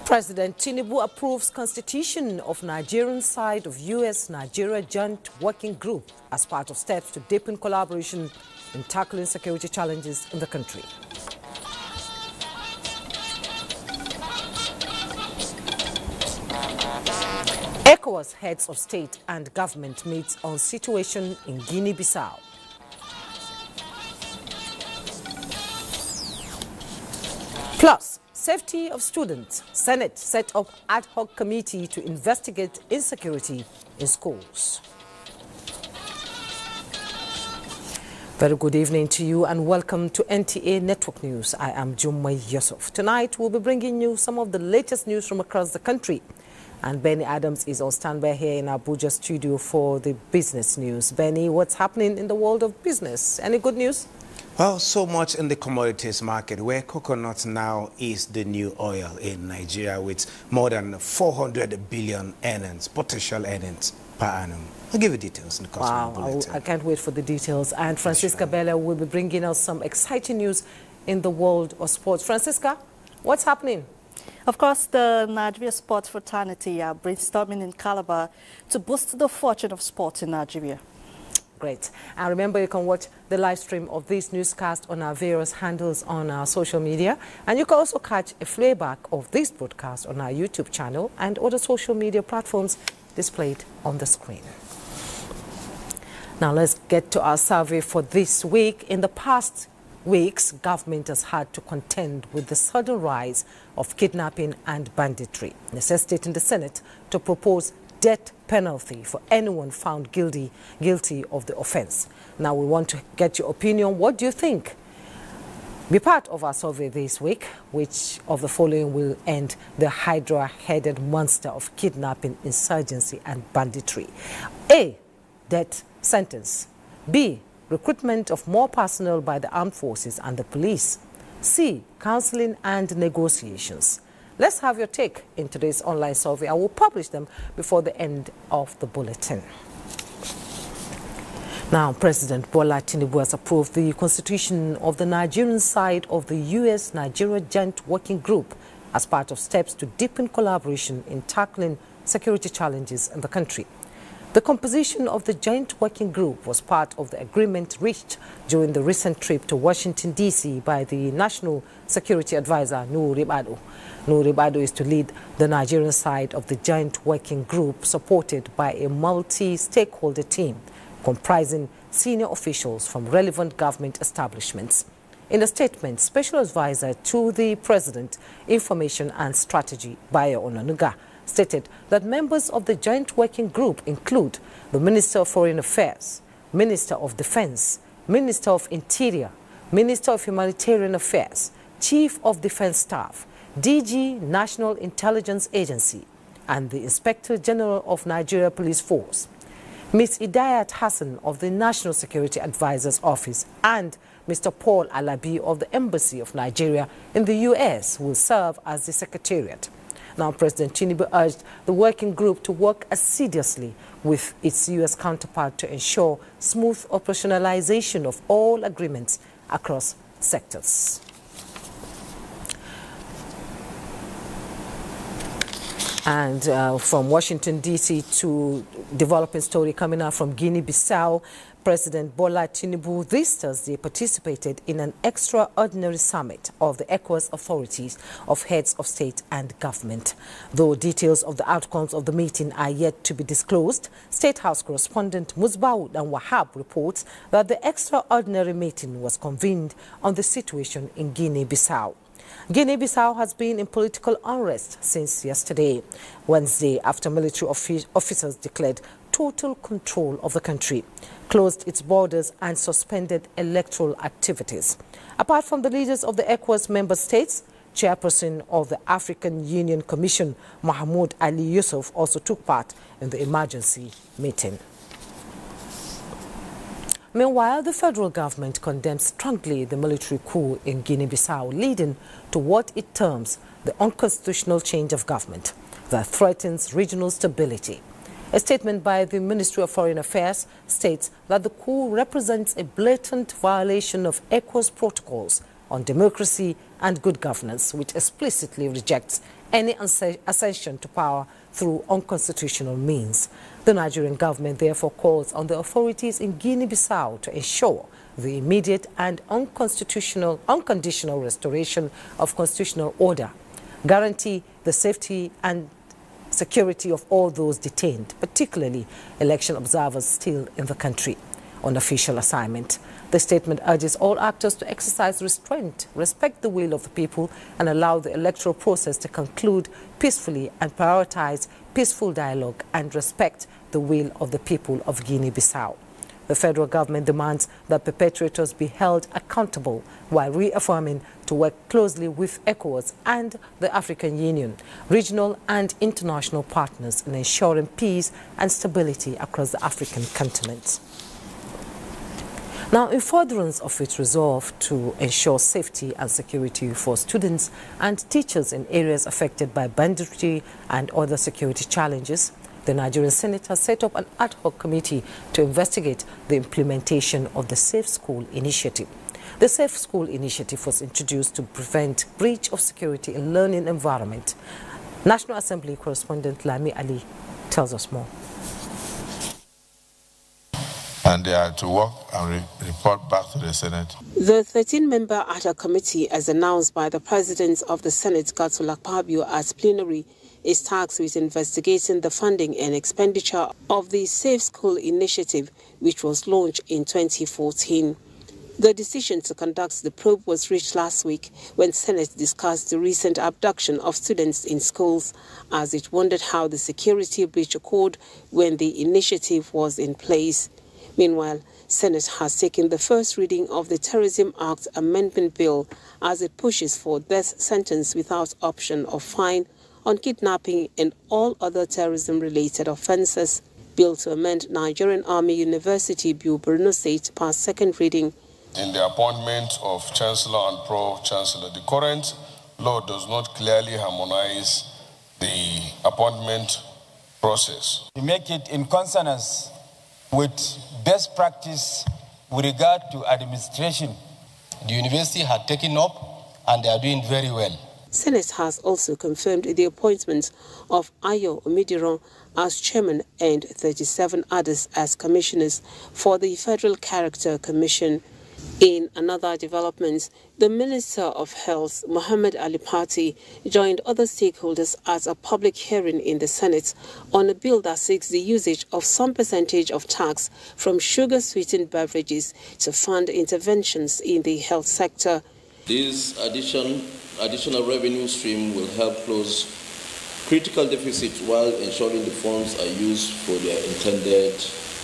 President Tinubu approves constitution of Nigerian side of U.S.-Nigeria Joint Working Group as part of steps to deepen collaboration in tackling security challenges in the country. ECOWAS heads of state and government meet on situation in Guinea-Bissau. Plus, safety of students. Senate set up ad hoc committee to investigate insecurity in schools. Very good evening to you and welcome to NTA Network News. I am Jummai Yusuf. Tonight we'll be bringing you some of the latest news from across the country. And Benny Adams is on standby here in Abuja studio for the business news. Benny, what's happening in the world of business? Any good news? Well, so much in the commodities market, where coconut now is the new oil in Nigeria with more than 400 billion earnings, potential earnings per annum. I'll give you details in the course of the bulletin. I can't wait for the details. And Francisca Bella will be bringing us some exciting news in the world of sports. Francisca, what's happening? Of course, the Nigeria sports fraternity are brainstorming in Calabar to boost the fortune of sports in Nigeria. Great. And remember, you can watch the live stream of this newscast on our various handles on our social media. And you can also catch a playback of this broadcast on our YouTube channel and other social media platforms displayed on the screen. Now, let's get to our survey for this week. In the past weeks, government has had to contend with the sudden rise of kidnapping and banditry, necessitating the Senate to propose death penalty for anyone found guilty of the offense. Now we want to get your opinion. What do you think? Be part of our survey this week. Which of the following will end the hydra-headed monster of kidnapping, insurgency and banditry? A, death sentence. B, recruitment of more personnel by the armed forces and the police. C, counseling and negotiations. Let's have your take in today's online survey. I will publish them before the end of the bulletin. Now, President Bola Tinubu has approved the constitution of the Nigerian side of the U.S.-Nigeria Joint Working Group as part of steps to deepen collaboration in tackling security challenges in the country. The composition of the Joint Working Group was part of the agreement reached during the recent trip to Washington, D.C. by the National Security Advisor, Nuhu Ribadu. Nuhu Ribadu is to lead the Nigerian side of the Joint Working Group, supported by a multi-stakeholder team comprising senior officials from relevant government establishments. In a statement, Special Advisor to the President, Information and Strategy, Bayo Onanuga, stated that members of the Joint Working Group include the Minister of Foreign Affairs, Minister of Defense, Minister of Interior, Minister of Humanitarian Affairs, Chief of Defense Staff, DG National Intelligence Agency, and the Inspector General of Nigeria Police Force. Ms. Idayat Hassan of the National Security Advisor's Office and Mr. Paul Alabi of the Embassy of Nigeria in the U.S. will serve as the Secretariat. Now, President Tinubu urged the working group to work assiduously with its U.S. counterpart to ensure smooth operationalization of all agreements across sectors. And from Washington, D.C. to developing story coming out from Guinea-Bissau, President Bola Tinubu this Thursday participated in an extraordinary summit of the ECOWAS authorities of heads of state and government. Though details of the outcomes of the meeting are yet to be disclosed, State House correspondent Musbaud and Wahab reports that the extraordinary meeting was convened on the situation in Guinea-Bissau. Guinea-Bissau has been in political unrest since yesterday, Wednesday, after military officers declared total control of the country, closed its borders and suspended electoral activities. Apart from the leaders of the ECOWAS member states, Chairperson of the African Union Commission, Mahmoud Ali Yusuf, also took part in the emergency meeting. Meanwhile, the federal government condemns strongly the military coup in Guinea-Bissau, leading to what it terms the unconstitutional change of government that threatens regional stability. A statement by the Ministry of Foreign Affairs states that the coup represents a blatant violation of ECOWAS protocols on democracy and good governance, which explicitly rejects any accession to power through unconstitutional means. The Nigerian government therefore calls on the authorities in Guinea-Bissau to ensure the immediate and unconditional restoration of constitutional order, guarantee the safety and security of all those detained, particularly election observers still in the country on official assignment. The statement urges all actors to exercise restraint, respect the will of the people, and allow the electoral process to conclude peacefully and prioritize peaceful dialogue and respect the will of the people of Guinea-Bissau. The federal government demands that perpetrators be held accountable while reaffirming to work closely with ECOWAS and the African Union, regional and international partners in ensuring peace and stability across the African continent. Now, in furtherance of its resolve to ensure safety and security for students and teachers in areas affected by banditry and other security challenges, the Nigerian Senate has set up an ad hoc committee to investigate the implementation of the Safe School Initiative. The Safe School Initiative was introduced to prevent breach of security in learning environment. National Assembly correspondent Lami Ali tells us more. And they are to work and report back to the Senate. The 13-member ad hoc committee, as announced by the President of the Senate, Godswill Akpabio, at plenary, is tasked with investigating the funding and expenditure of the Safe School Initiative, which was launched in 2014. The decision to conduct the probe was reached last week when Senate discussed the recent abduction of students in schools, as it wondered how the security breach occurred when the initiative was in place. Meanwhile, Senate has taken the first reading of the Terrorism Act Amendment Bill as it pushes for death sentence without option of fine on kidnapping and all other terrorism-related offences. Bill to amend Nigerian Army University Bill Borno State passed second reading. In the appointment of Chancellor and Pro-Chancellor, the current law does not clearly harmonize the appointment process. To make it in consonance with best practice with regard to administration, the university had taken up and they are doing very well. Senate has also confirmed the appointment of Ayo Omidiron as chairman and 37 others as commissioners for the Federal Character Commission. In another development, the Minister of Health, Mohammed Ali Pati, joined other stakeholders at a public hearing in the Senate on a bill that seeks the usage of some percentage of tax from sugar-sweetened beverages to fund interventions in the health sector. This additional revenue stream will help close critical deficits while ensuring the funds are used for their intended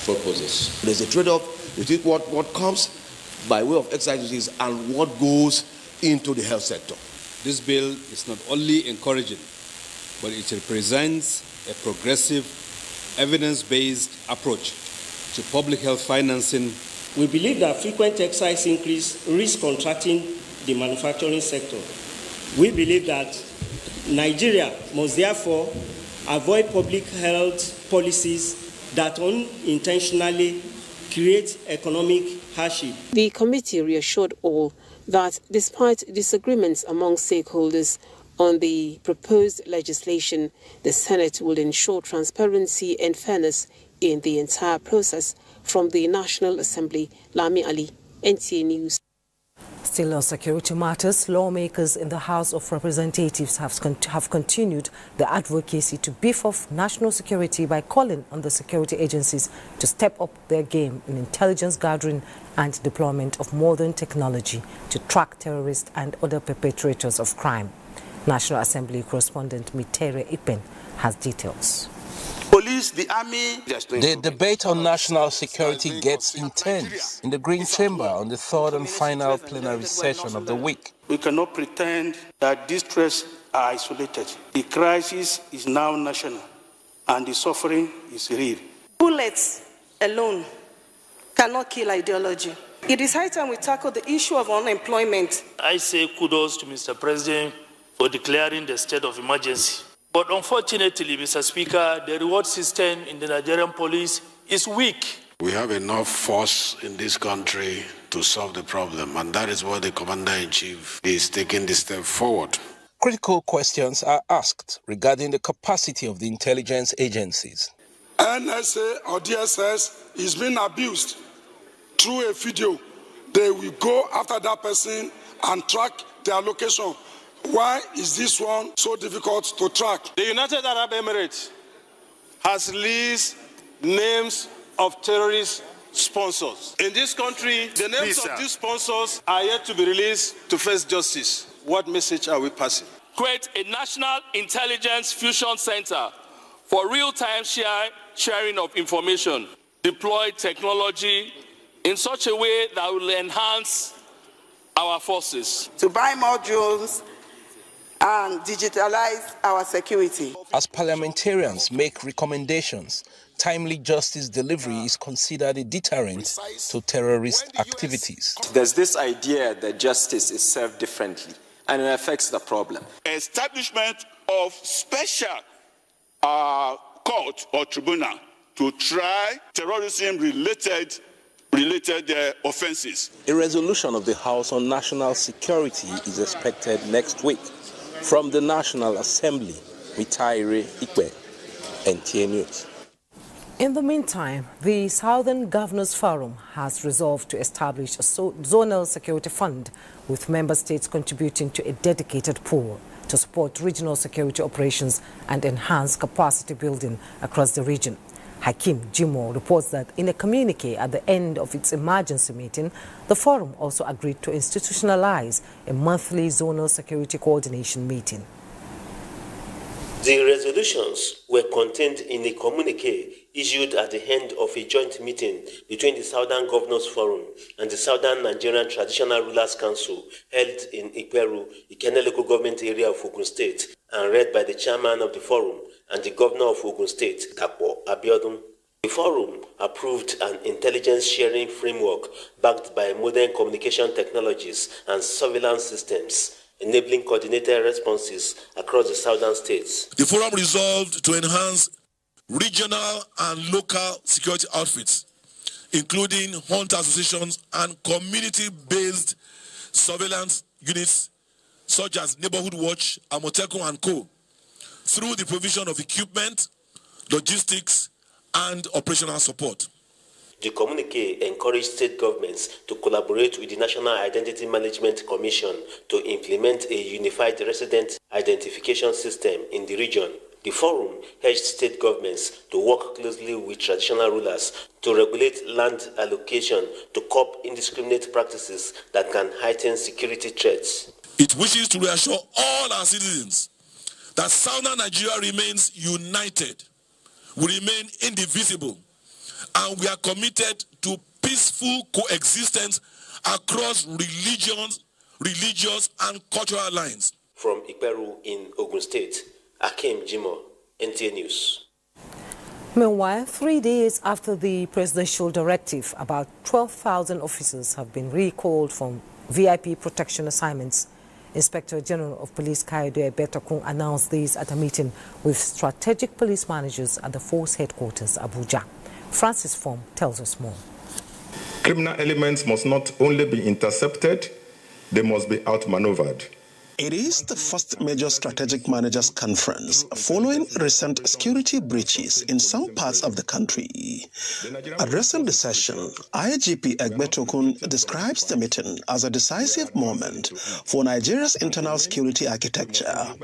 purposes. There's a trade-off between what comes by way of excise duties and what goes into the health sector. This bill is not only encouraging, but it represents a progressive, evidence-based approach to public health financing. We believe that frequent excise increase risks contracting the manufacturing sector. We believe that Nigeria must therefore avoid public health policies that unintentionally create economic hardship. The committee reassured all that despite disagreements among stakeholders on the proposed legislation, the Senate will ensure transparency and fairness in the entire process. From the National Assembly, Lami Ali, NTA News. Still on security matters, lawmakers in the House of Representatives have continued the advocacy to beef up national security by calling on the security agencies to step up their game in intelligence gathering and deployment of modern technology to track terrorists and other perpetrators of crime. National Assembly correspondent Mitere Ipen has details. Police, the army. The debate on national security gets intense in the Green Chamber on the third and final plenary session of the week. We cannot pretend that these threats are isolated. The crisis is now national and the suffering is real. Bullets alone cannot kill ideology. It is high time we tackle the issue of unemployment. I say kudos to Mr. President for declaring the state of emergency. But unfortunately, Mr. Speaker, the reward system in the Nigerian police is weak. We have enough force in this country to solve the problem, and that is what the Commander-in-Chief is taking the step forward. Critical questions are asked regarding the capacity of the intelligence agencies. NSA or DSS is being abused through a video. They will go after that person and track their location. Why is this one so difficult to track? The United Arab Emirates has released names of terrorist sponsors. In this country, the names of these sponsors are yet to be released to face justice. What message are we passing? Create a national intelligence fusion center for real-time sharing of information. Deploy technology in such a way that will enhance our forces. To buy more drones and digitalize our security. As parliamentarians make recommendations, timely justice delivery is considered a deterrent to terrorist activities. There's this idea that justice is served differently, and it affects the problem. Establishment of special court or tribunal to try terrorism-related offenses. A resolution of the House on National Security is expected next week from the National Assembly. Mitaire Ikwe, NTA News. In the meantime, the Southern Governors Forum has resolved to establish a zonal security fund with member states contributing to a dedicated pool to support regional security operations and enhance capacity building across the region. Hakeem Jimo reports that in a communique at the end of its emergency meeting, the forum also agreed to institutionalize a monthly zonal security coordination meeting. The resolutions were contained in a communique issued at the end of a joint meeting between the Southern Governors Forum and the Southern Nigerian Traditional Rulers Council held in Ikperu, Ikenne local government area of Ogun State, and read by the chairman of the forum and the governor of Ogun State, Dapo Abiodun. The forum approved an intelligence sharing framework backed by modern communication technologies and surveillance systems, enabling coordinated responses across the southern states. The forum resolved to enhance regional and local security outfits, including hunter associations and community-based surveillance units such as Neighborhood Watch, Amotekun and Co., through the provision of equipment, logistics, and operational support. The communique encouraged state governments to collaborate with the National Identity Management Commission to implement a unified resident identification system in the region. The forum urged state governments to work closely with traditional rulers to regulate land allocation to curb indiscriminate practices that can heighten security threats. It wishes to reassure all our citizens that Southern Nigeria remains united, we remain indivisible, and we are committed to peaceful coexistence across religious and cultural lines. From Ikperu in Ogun State, Hakeem Jimo, NTA News. Meanwhile, 3 days after the presidential directive, about 12,000 officers have been recalled from VIP protection assignments. Inspector General of Police Kayode Betokun announced this at a meeting with strategic police managers at the force headquarters, Abuja. Francis Form tells us more. Criminal elements must not only be intercepted, they must be outmaneuvered. It is the first major strategic managers conference following recent security breaches in some parts of the country. Addressing the session, IGP Egbetokun describes the meeting as a decisive moment for Nigeria's internal security architecture,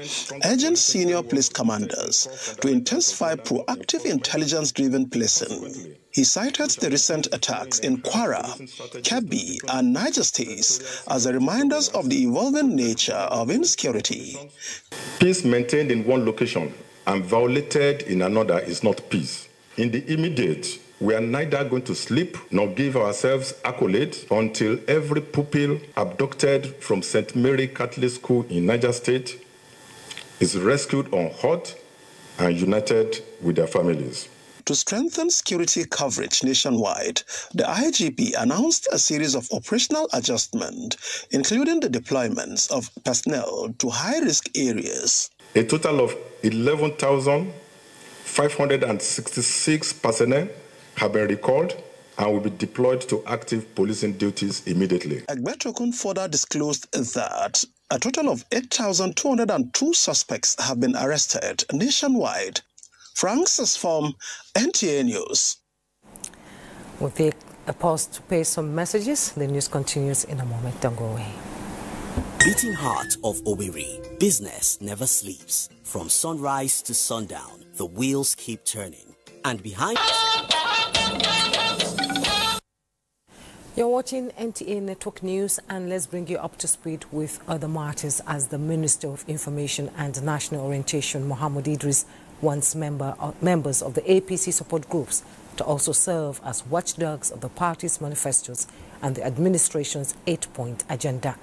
urging senior police commanders to intensify proactive intelligence-driven policing. He cited the recent attacks in Kwara, Kebbi, and Niger states as reminders of the evolving nature of insecurity. Peace maintained in one location and violated in another is not peace. In the immediate, we are neither going to sleep nor give ourselves accolades until every pupil abducted from St. Mary Catholic School in Niger State is rescued unhurt and united with their families. To strengthen security coverage nationwide, the IGP announced a series of operational adjustments, including the deployments of personnel to high-risk areas. A total of 11,566 personnel have been recalled and will be deployed to active policing duties immediately. Egbetokun further disclosed that a total of 8,202 suspects have been arrested nationwide. Francis from NTA News. We'll take a pause to pay some messages. The news continues in a moment. Don't go away. Beating heart of Owerri, business never sleeps. From sunrise to sundown, the wheels keep turning. And behind... You're watching NTA Network News, and let's bring you up to speed with other matters as the Minister of Information and National Orientation, Mohammed Idris, wants members of the APC support groups to also serve as watchdogs of the party's manifestos and the administration's 8-point agenda.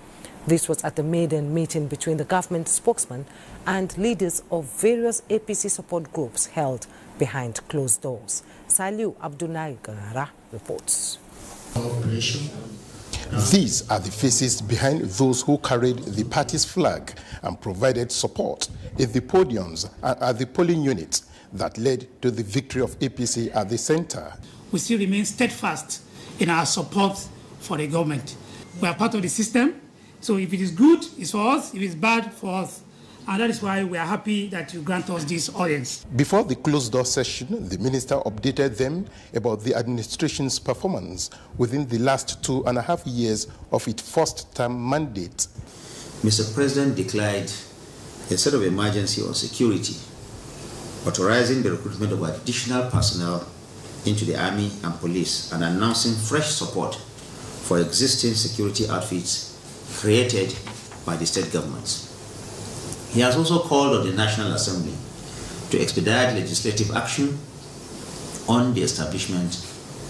This was at the maiden meeting between the government spokesman and leaders of various APC support groups held behind closed doors. Saliu Abdullahi Garara reports. These are the faces behind those who carried the party's flag and provided support at the podiums and at the polling units that led to the victory of APC at the center. We still remain steadfast in our support for the government. We are part of the system, so if it is good, it's for us, if it's bad, for us. And that is why we are happy that you grant us this audience. Before the closed-door session, the minister updated them about the administration's performance within the last 2.5 years of its first-term mandate. Mr. President declared a state of emergency on security, authorizing the recruitment of additional personnel into the army and police, and announcing fresh support for existing security outfits created by the state governments. He has also called on the National Assembly to expedite legislative action on the establishment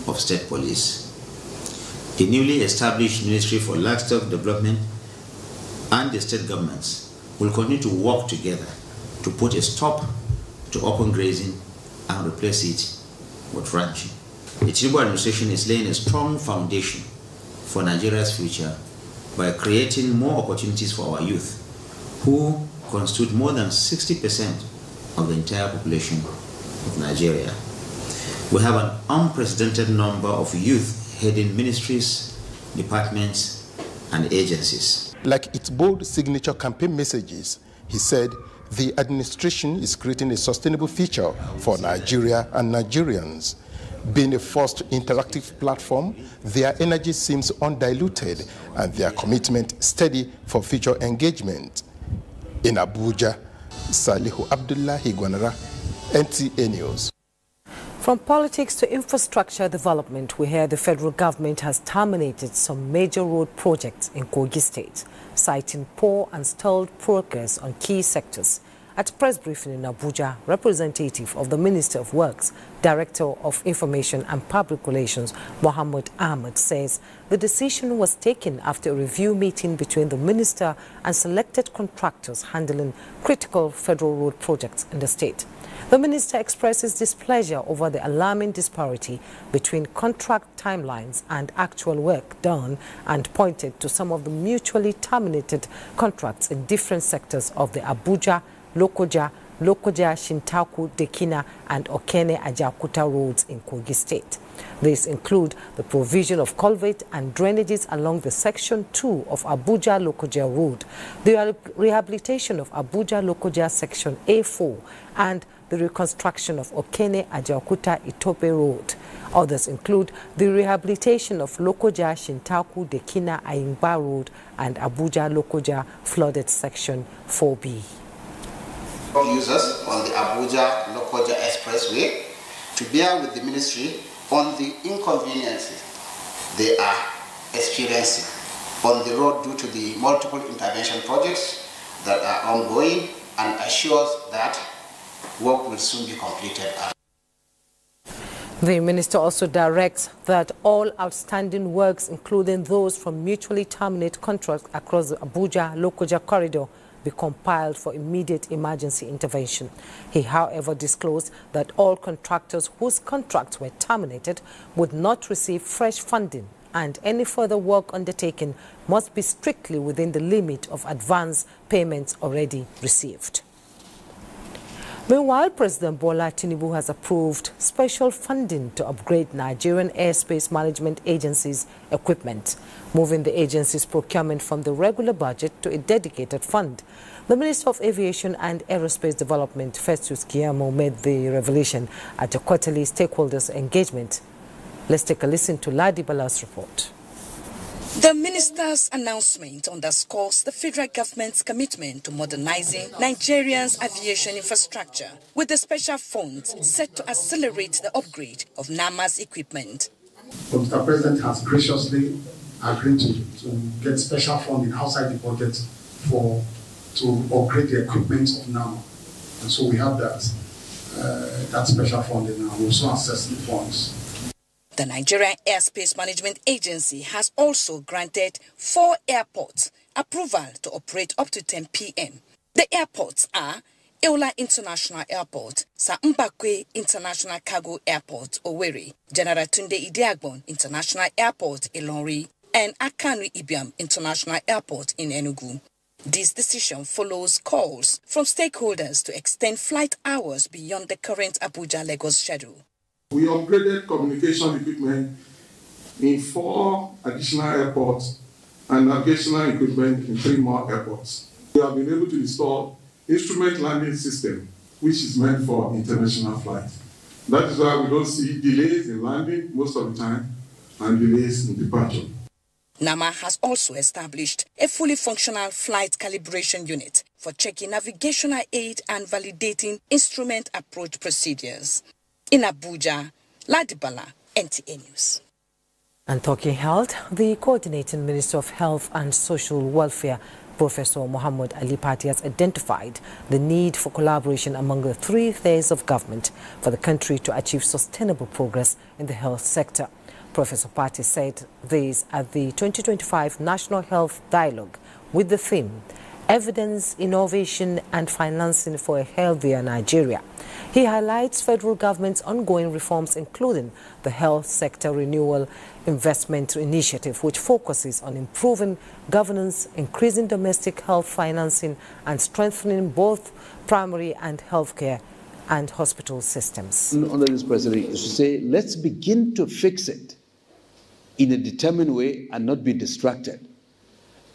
of state police. The newly established Ministry for Livestock Development and the state governments will continue to work together to put a stop to open grazing and replace it with ranching. The Tinubu administration is laying a strong foundation for Nigeria's future by creating more opportunities for our youth, who constitute more than 60% of the entire population of Nigeria. We have an unprecedented number of youth heading ministries, departments, and agencies. Like its bold signature campaign messages, he said the administration is creating a sustainable future for Nigeria and Nigerians. Being a first interactive platform, their energy seems undiluted and their commitment steady for future engagement. In Abuja, Salihu Abdullahi Gwanara, NTA News. From politics to infrastructure development, we hear the federal government has terminated some major road projects in Kogi State, citing poor and stalled progress on key sectors. At a press briefing in Abuja, representative of the Minister of Works, Director of Information and Public Relations, Mohammed Ahmed, says the decision was taken after a review meeting between the minister and selected contractors handling critical federal road projects in the state. The minister expresses displeasure over the alarming disparity between contract timelines and actual work done, and pointed to some of the mutually terminated contracts in different sectors of the Abuja, Lokoja, Shintaku, Dekina, and Okene Ajakuta roads in Kogi State. These include the provision of culvert and drainages along the Section 2 of Abuja-Lokoja Road, the rehabilitation of Abuja-Lokoja Section A4, and the reconstruction of Okene Ajakuta Itope Road. Others include the rehabilitation of Lokoja, Shintaku, Dekina, Ayingba Road, and Abuja-Lokoja flooded Section 4B. Users on the Abuja-Lokoja Expressway to bear with the ministry on the inconveniences they are experiencing on the road due to the multiple intervention projects that are ongoing, and assures that work will soon be completed. The minister also directs that all outstanding works, including those from mutually terminated contracts across the Abuja-Lokoja corridor, be compiled for immediate emergency intervention. He, however, disclosed that all contractors whose contracts were terminated would not receive fresh funding, and any further work undertaken must be strictly within the limit of advance payments already received. Meanwhile, President Bola Tinubu has approved special funding to upgrade Nigerian Airspace Management Agency's equipment, moving the agency's procurement from the regular budget to a dedicated fund. The Minister of Aviation and Aerospace Development, Festus Keyamo, made the revelation at a quarterly stakeholders engagement. Let's take a listen to Ladi Bala's report. The minister's announcement underscores the federal government's commitment to modernizing Nigeria's aviation infrastructure, with the special funds set to accelerate the upgrade of NAMA's equipment. The Mr. President has graciously agreed to get special funding outside the budget to upgrade the equipment of NAMA. And so we have that special funding now. We also assess the funds. The Nigerian Airspace Management Agency has also granted 4 airports approval to operate up to 10 p.m. The airports are Eola International Airport, Sir Mbakwe International Cargo Airport, Owerri, General Tunde Idiagbon International Airport, Ilorin, and Akanu Ibiam International Airport in Enugu. This decision follows calls from stakeholders to extend flight hours beyond the current Abuja-Lagos schedule. We upgraded communication equipment in 4 additional airports and navigational equipment in 3 more airports. We have been able to install instrument landing system, which is meant for international flight. That is why we don't see delays in landing most of the time and delays in departure. NAMA has also established a fully functional flight calibration unit for checking navigational aid and validating instrument approach procedures. In Abuja, Ladibala, NTA News. And talking health, the Coordinating Minister of Health and Social Welfare, Professor Muhammad Ali Pati, has identified the need for collaboration among the 3 tiers of government for the country to achieve sustainable progress in the health sector. Professor Pati said this at the 2025 National Health Dialogue with the theme, Evidence, Innovation and Financing for a Healthier Nigeria. He highlights federal government's ongoing reforms, including the Health Sector Renewal Investment Initiative, which focuses on improving governance, increasing domestic health financing, and strengthening both primary and healthcare and hospital systems. Under this presidency is to say, let's begin to fix it in a determined way and not be distracted.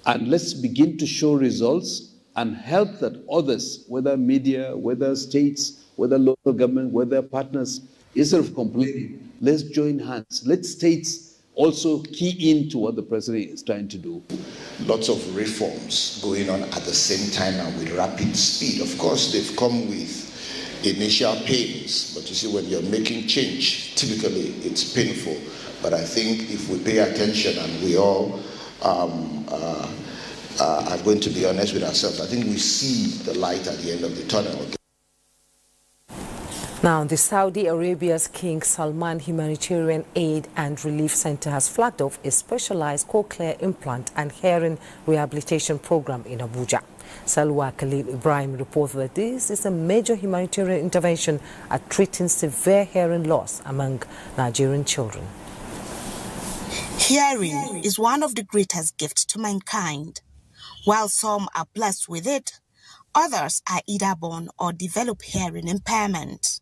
And let's begin to show results and help that others, whether media, whether states, whether local government, whether partners, instead of complaining, let's join hands. Let states also key into what the president is trying to do. Lots of reforms going on at the same time and with rapid speed. Of course, they've come with initial pains, but you see, when you're making change, typically it's painful. But I think if we pay attention and we all are going to be honest with ourselves, I think we see the light at the end of the tunnel. Now, the Saudi Arabia's King Salman Humanitarian Aid and Relief Center has flagged off a specialized cochlear implant and hearing rehabilitation program in Abuja. Salwa Khalil Ibrahim reports that this is a major humanitarian intervention at treating severe hearing loss among Nigerian children. Hearing is one of the greatest gifts to mankind. While some are blessed with it, others are either born or develop hearing impairment.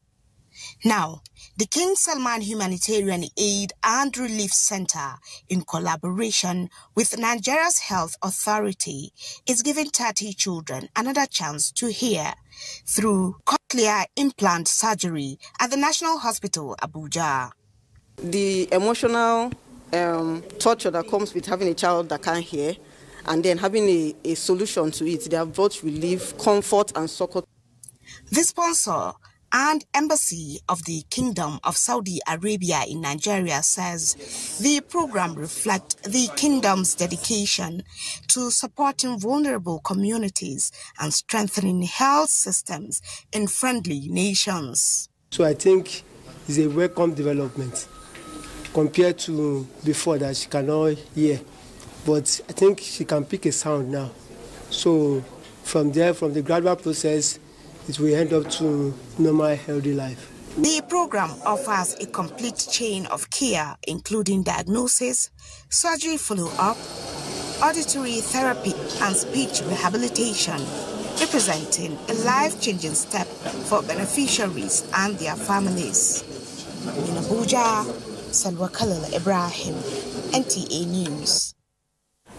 Now, the King Salman Humanitarian Aid and Relief Center, in collaboration with Nigeria's Health Authority, is giving 30 children another chance to hear through cochlear implant surgery at the National Hospital, Abuja. The emotional torture that comes with having a child that can't hear and then having a solution to it, they have brought relief, comfort and support. The sponsor and Embassy of the Kingdom of Saudi Arabia in Nigeria says the program reflects the kingdom's dedication to supporting vulnerable communities and strengthening health systems in friendly nations. So I think it's a welcome development compared to before that she cannot hear. But I think she can pick a sound now. So from there, from the gradual process, it will end up to normal, healthy life. The program offers a complete chain of care, including diagnosis, surgery follow-up, auditory therapy, and speech rehabilitation, representing a life-changing step for beneficiaries and their families. In Abuja, Salwa Khalil Ibrahim, NTA News.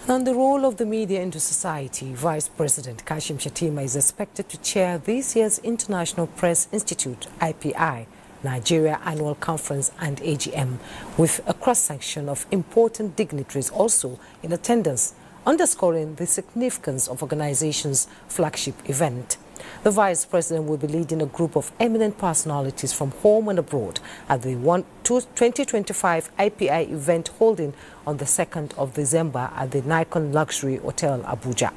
On the role of the media into society, Vice President Kashim Shettima is expected to chair this year's International Press Institute, IPI, Nigeria Annual Conference and AGM, with a cross-section of important dignitaries also in attendance, underscoring the significance of organization's flagship event. The Vice President will be leading a group of eminent personalities from home and abroad at the 2025 IPI event holding on the 2nd of December at the Nikon Luxury Hotel, Abuja.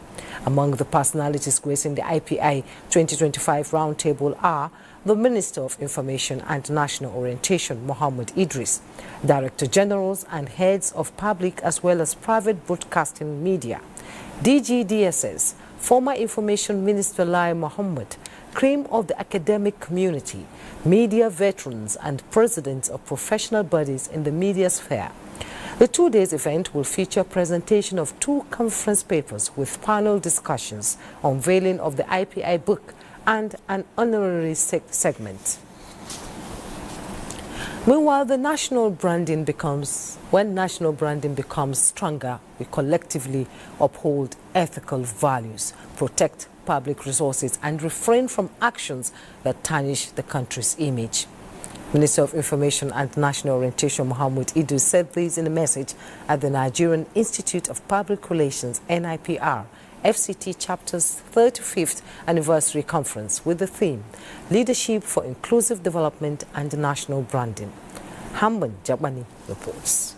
Among the personalities gracing the IPI 2025 roundtable are the Minister of Information and National Orientation, Mohammed Idris, Director Generals and heads of public as well as private broadcasting media, DGDSS, former Information Minister Lai Mohammed, cream of the academic community, media veterans and presidents of professional bodies in the media sphere. The 2 days event will feature a presentation of 2 conference papers with panel discussions, unveiling of the IPI book and an honorary segment. Meanwhile, when national branding becomes stronger, we collectively uphold ethical values, protect public resources, and refrain from actions that tarnish the country's image. Minister of Information and National Orientation Mohammed Idris said this in a message at the Nigerian Institute of Public Relations, NIPR, FCT Chapter's 35th Anniversary Conference with the theme, Leadership for Inclusive Development and National Branding. Hamban Jabani reports.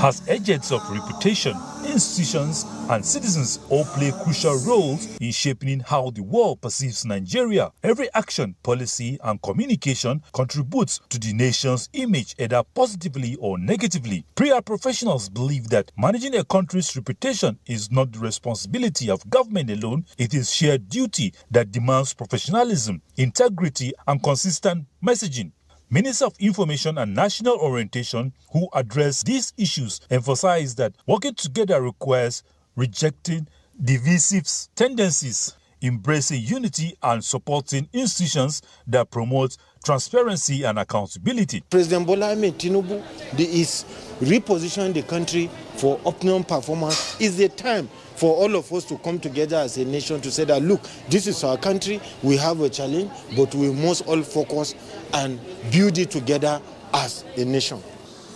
As agents of reputation, institutions and citizens all play crucial roles in shaping how the world perceives Nigeria. Every action, policy and communication contributes to the nation's image either positively or negatively. PR professionals believe that managing a country's reputation is not the responsibility of government alone. It is shared duty that demands professionalism, integrity and consistent messaging. Minister of Information and National Orientation, who address these issues, emphasize that working together requires rejecting divisive tendencies, embracing unity and supporting institutions that promote transparency and accountability. President Bola Ahmed Tinubu is repositioning the country for optimum performance. It's the time for all of us to come together as a nation to say that, look, this is our country, we have a challenge, but we must all focus and build it together as a nation.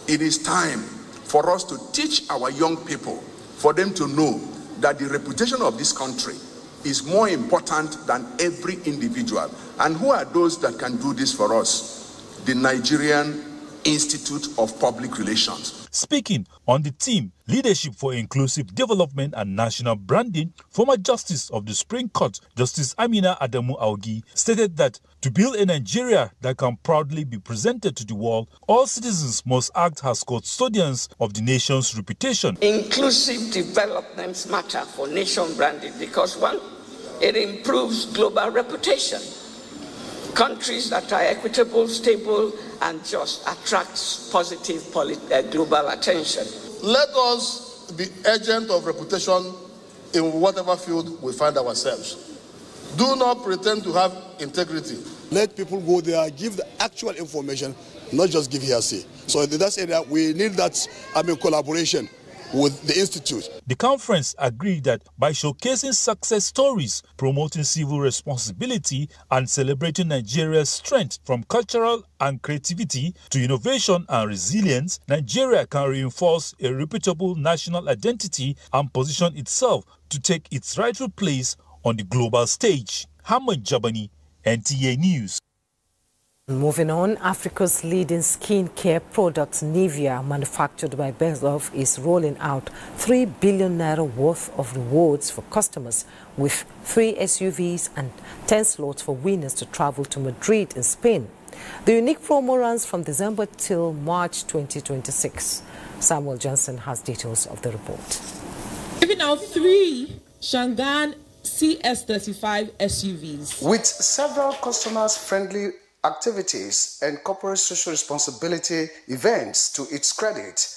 It is time for us to teach our young people, for them to know that the reputation of this country is more important than every individual. And who are those that can do this for us? The Nigerian Institute of Public Relations. Speaking on the theme, Leadership for Inclusive Development and National Branding, former Justice of the Supreme Court, Justice Amina Adamu Augi, stated that to build a Nigeria that can proudly be presented to the world, all citizens must act as custodians of the nation's reputation. Inclusive developments matter for nation branding because, one, it improves global reputation. Countries that are equitable, stable, and just attracts positive global attention. Let us be agent of reputation in whatever field we find ourselves. Do not pretend to have integrity. Let people go there, give the actual information, not just give hearsay. So in that area, we need that collaboration with the Institute. The conference agreed that by showcasing success stories, promoting civil responsibility, and celebrating Nigeria's strength from cultural and creativity to innovation and resilience, Nigeria can reinforce a reputable national identity and position itself to take its rightful place on the global stage. Hamad Jabani, NTA News. Moving on, Africa's leading skincare product, Nivea, manufactured by Bezov, is rolling out 3 billion naira worth of rewards for customers, with 3 SUVs and 10 slots for winners to travel to Madrid in Spain. The unique promo runs from December till March 2026. Samuel Johnson has details of the report. Giving out 3 Shangan CS35 SUVs. With several customers-friendly activities and corporate social responsibility events to its credit,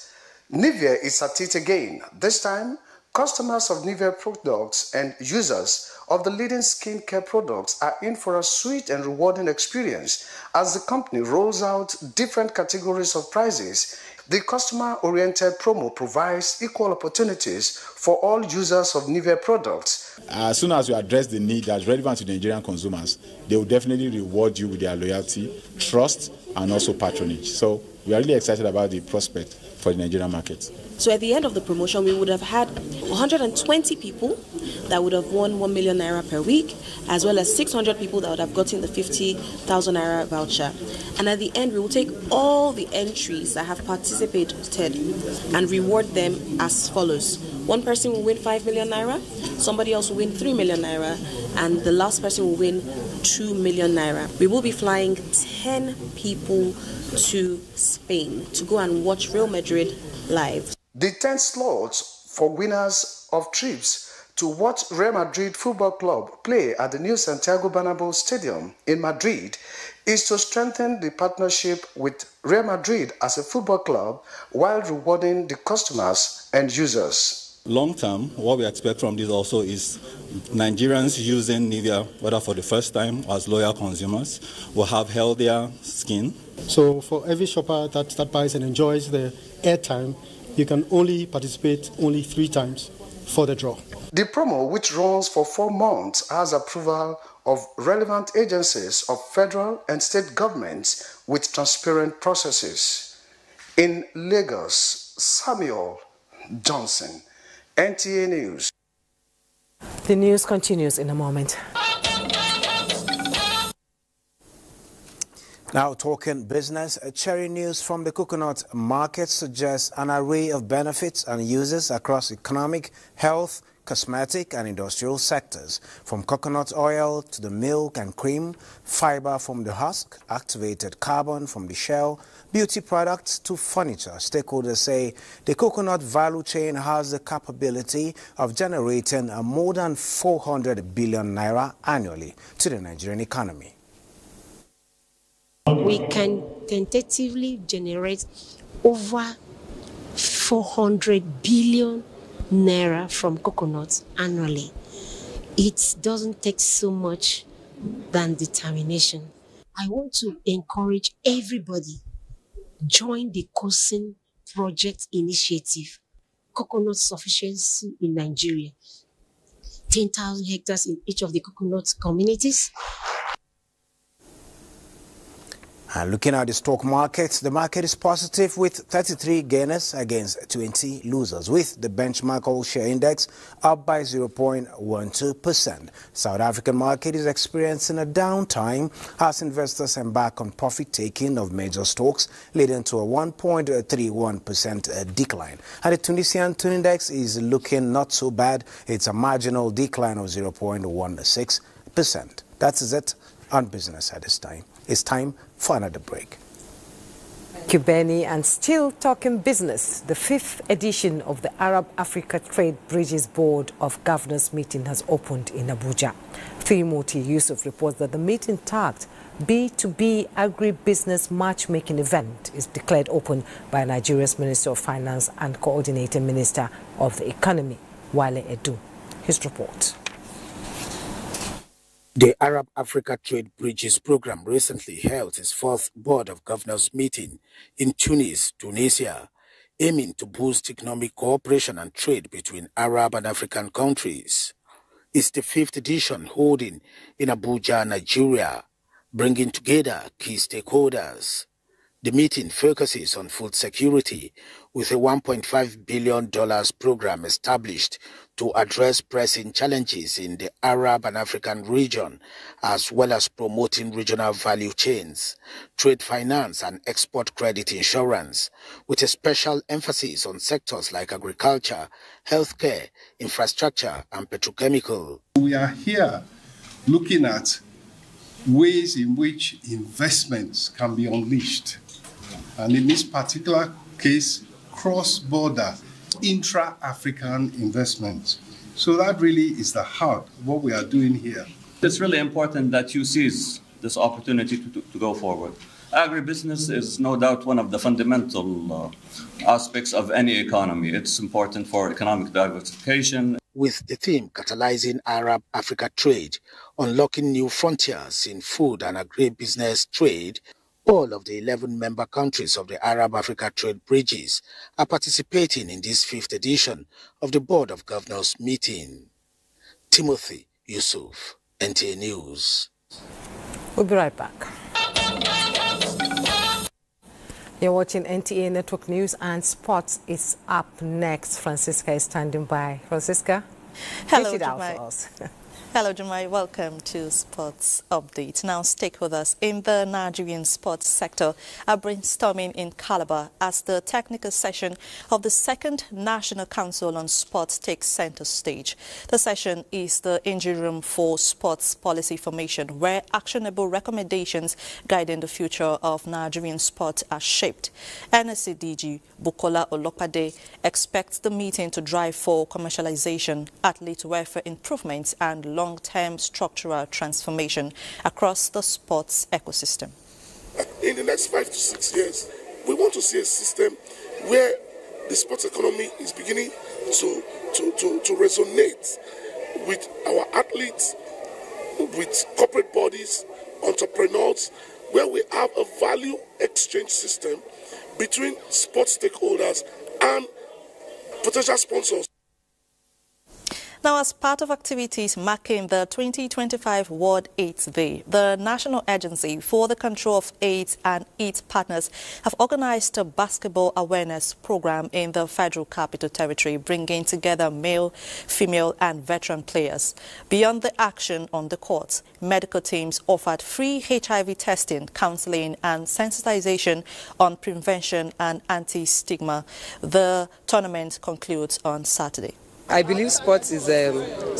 Nivea is at it again. This time, customers of Nivea products and users of the leading skincare products are in for a sweet and rewarding experience as the company rolls out different categories of prizes. The customer-oriented promo provides equal opportunities for all users of Nivea products. As soon as you address the need that's relevant to the Nigerian consumers, they will definitely reward you with their loyalty, trust, and also patronage. So we are really excited about the prospect for the Nigerian market. So at the end of the promotion, we would have had 120 people that would have won 1 million naira per week, as well as 600 people that would have gotten the 50,000 naira voucher. And at the end, we will take all the entries that have participated and reward them as follows. One person will win 5 million naira, somebody else will win 3 million naira, and the last person will win 2 million naira. We will be flying 10 people to Spain to go and watch Real Madrid live. The 10 slots for winners of trips to watch Real Madrid Football Club play at the new Santiago Bernabeu Stadium in Madrid is to strengthen the partnership with Real Madrid as a football club while rewarding the customers and users. Long term, what we expect from this also is Nigerians using Nivea, whether for the first time or as loyal consumers, will have healthier skin. So for every shopper that buys and enjoys the airtime, you can only participate only 3 times for the draw. The promo, which runs for 4 months, has approval of relevant agencies of federal and state governments with transparent processes. In Lagos, Samuel Johnson, NTA News. The news continues in a moment. Now talking business, cherry news from the coconut market suggests an array of benefits and uses across economic, health, cosmetic and industrial sectors. From coconut oil to the milk and cream, fiber from the husk, activated carbon from the shell, beauty products to furniture. Stakeholders say the coconut value chain has the capability of generating more than 400 billion naira annually to the Nigerian economy. We can tentatively generate over 400 billion naira from coconuts annually. It doesn't take so much than determination. I want to encourage everybody, join the COSIN project initiative, coconut sufficiency in Nigeria. 10,000 hectares in each of the coconut communities. And looking at the stock market, the market is positive with 33 gainers against 20 losers, with the benchmark all share index up by 0.12%. South African market is experiencing a downtime as investors embark on profit-taking of major stocks, leading to a 1.31% decline. And the Tunisian tune index is looking not so bad. It's a marginal decline of 0.16%. That is it on business at this time. It's time for another break. Thank you, Benny. And still talking business, the 5th edition of the Arab-Africa Trade Bridges Board of Governors meeting has opened in Abuja. Thimuti Yusuf reports that the meeting tagged B2B Agribusiness Matchmaking event is declared open by Nigeria's Minister of Finance and Coordinating Minister of the Economy, Wale Edu. His report. The Arab-Africa Trade Bridges Program recently held its 4th Board of Governors meeting in Tunis, Tunisia, aiming to boost economic cooperation and trade between Arab and African countries. It's the 5th edition holding in Abuja, Nigeria, bringing together key stakeholders. The meeting focuses on food security with a $1.5 billion program established to address pressing challenges in the Arab and African region, as well as promoting regional value chains, trade finance and export credit insurance, with a special emphasis on sectors like agriculture, healthcare, infrastructure and petrochemical. We are here looking at ways in which investments can be unleashed. And in this particular case, cross-border, intra-African investments. So that really is the heart of what we are doing here. It's really important that you seize this opportunity to go forward. Agribusiness is no doubt one of the fundamental aspects of any economy. It's important for economic diversification. With the theme catalyzing Arab-Africa trade, unlocking new frontiers in food and agribusiness trade, all of the 11 member countries of the Arab-Africa Trade Bridges are participating in this 5th edition of the Board of Governors meeting. Timothy Yusuf, NTA News. We'll be right back. You're watching NTA Network News, and sports is up next. Francisca is standing by. Francisca, hello, Jumai. Hello, Jumai. Welcome to Sports Update. Now, stakeholders in the Nigerian sports sector are brainstorming in Calabar as the technical session of the 2nd National Council on Sports takes center stage. The session is the engine room for sports policy formation, where actionable recommendations guiding the future of Nigerian sport are shaped. NSC DG Bukola Olopade expects the meeting to drive for commercialization, athlete welfare improvements, and long-term structural transformation across the sports ecosystem. In the next 5 to 6 years, we want to see a system where the sports economy is beginning to resonate with our athletes, with corporate bodies, entrepreneurs, where we have a value exchange system between sports stakeholders and potential sponsors. Now, as part of activities marking the 2025 World AIDS Day, the National Agency for the Control of AIDS and its partners have organized a basketball awareness program in the Federal Capital Territory, bringing together male, female, and veteran players. Beyond the action on the courts, medical teams offered free HIV testing, counseling, and sensitization on prevention and anti-stigma. The tournament concludes on Saturday. I believe sports is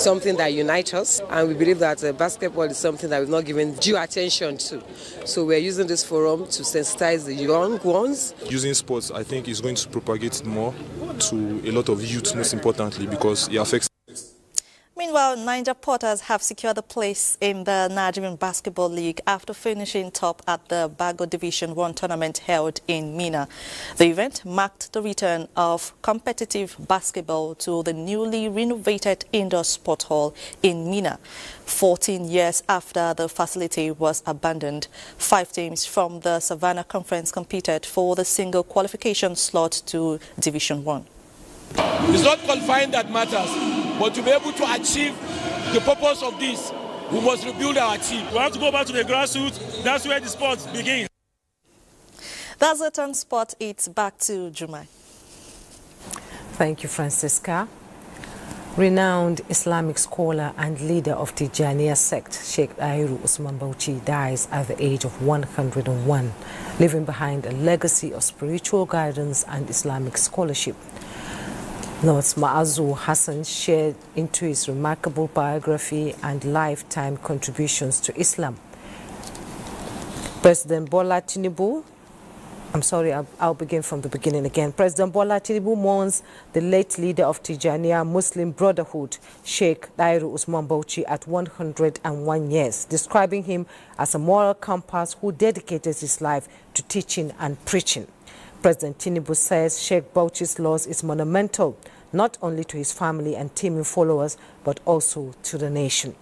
something that unites us, and we believe that basketball is something that we've not given due attention to. So we're using this forum to sensitize the young ones. Using sports, I think, is going to propagate more to a lot of youth, most importantly, because it affects. Meanwhile, Niger Porters have secured a place in the Nigerian Basketball League after finishing top at the Bago Division 1 tournament held in Mina. The event marked the return of competitive basketball to the newly renovated indoor sport hall in Mina. 14 years after the facility was abandoned, 5 teams from the Savannah Conference competed for the single qualification slot to Division 1. It's not qualifying that matters, but to be able to achieve the purpose of this, we must rebuild our team. We have to go back to the grassroots. That's where the sport begins. That's it on sport. It's back to Jumai. Thank you, Francisca. Renowned Islamic scholar and leader of Tijaniya sect, Sheikh Dahiru Usman Bauchi, dies at the age of 101, leaving behind a legacy of spiritual guidance and Islamic scholarship. Notes Ma'azu Hassan shared into his remarkable biography and lifetime contributions to Islam. President Bola Tinubu, I'll begin from the beginning again. President Bola Tinubu mourns the late leader of Tijaniya Muslim Brotherhood, Sheikh Dahiru Usman Bauchi, at 101 years, describing him as a moral compass who dedicated his life to teaching and preaching. President Tinubu says Sheikh Bauchi's loss is monumental, not only to his family and teeming followers, but also to the nation.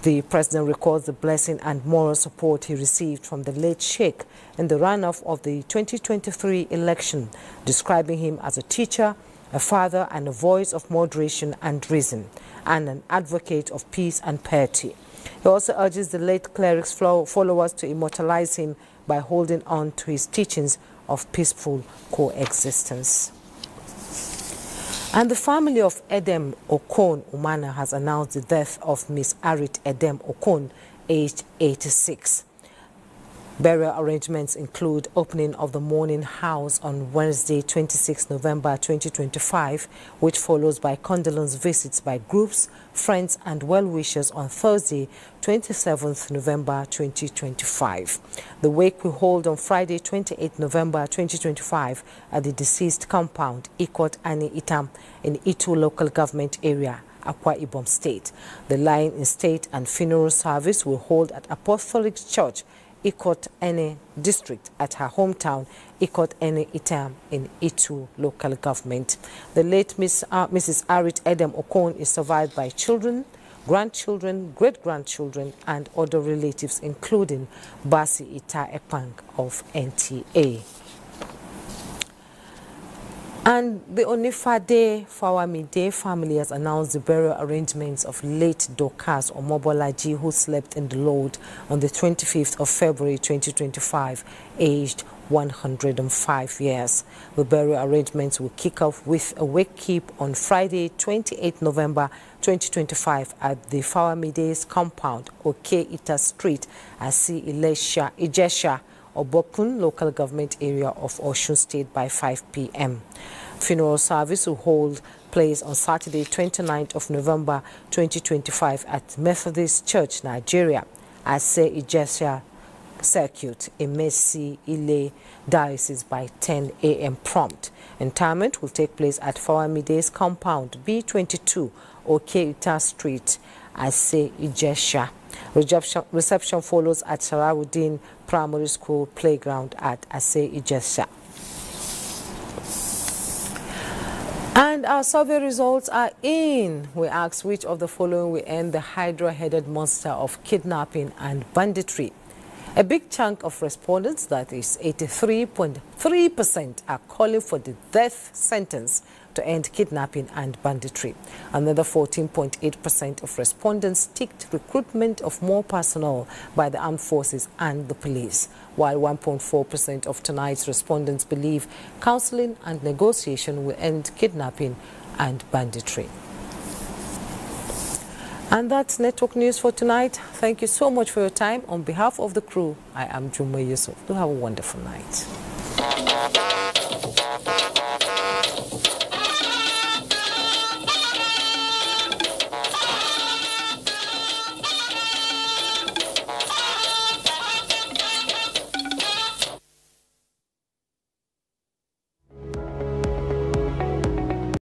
The president records the blessing and moral support he received from the late Sheikh in the runoff of the 2023 election, describing him as a teacher, a father, and a voice of moderation and reason, and an advocate of peace and piety. He also urges the late cleric's followers to immortalize him by holding on to his teachings of peaceful coexistence. And the family of Edem Okon Umana has announced the death of Miss Arit Edem Okon, aged 86. Burial arrangements include opening of the mourning house on Wednesday, 26 November 2025, which follows by condolence visits by groups, friends and well-wishers on Thursday, 27th November 2025. The wake will hold on Friday, 28 November 2025 at the deceased compound, Ikot Ani Itam, in Itu local government area, Akwa Ibom State. The lying in state and funeral service will hold at Apostolic Church, Ikot Ene district, at her hometown, Ikot Ene Itam in Itu local government. The late Mrs. Arit Edem Okon is survived by children, grandchildren, great-grandchildren, and other relatives, including Basi Ita Epang of NTA. And the Onifade Fawamide family has announced the burial arrangements of late Dorcas Omobolaji, who slept in the Lord on the 25th of February 2025, aged 105 years. The burial arrangements will kick off with a wake keep on Friday, 28 November 2025 at the Fawamide's compound, Oke Ita Street, Asi Ijesha, Obokun local government area of Osun State by 5 p.m. Funeral service will hold place on Saturday, 29th of November 2025 at Methodist Church, Nigeria, Ase Ijesha Circuit, Emesi Ile Diocese by 10 a.m. prompt. Interment will take place at Fawamide's compound, B22, Okeita Street, Ase Ijesha. Reception follows at Sarawuddin Primary School playground at Ase Ijesha. And our survey results are in. We asked which of the following will end the hydra-headed monster of kidnapping and banditry. A big chunk of respondents, that is 83.3%, are calling for the death sentence to end kidnapping and banditry. Another 14.8% of respondents ticked recruitment of more personnel by the armed forces and the police, while 1.4% of tonight's respondents believe counseling and negotiation will end kidnapping and banditry. And that's Network News for tonight. Thank you so much for your time. On behalf of the crew, I am Jumwe Yusuf. Do have a wonderful night.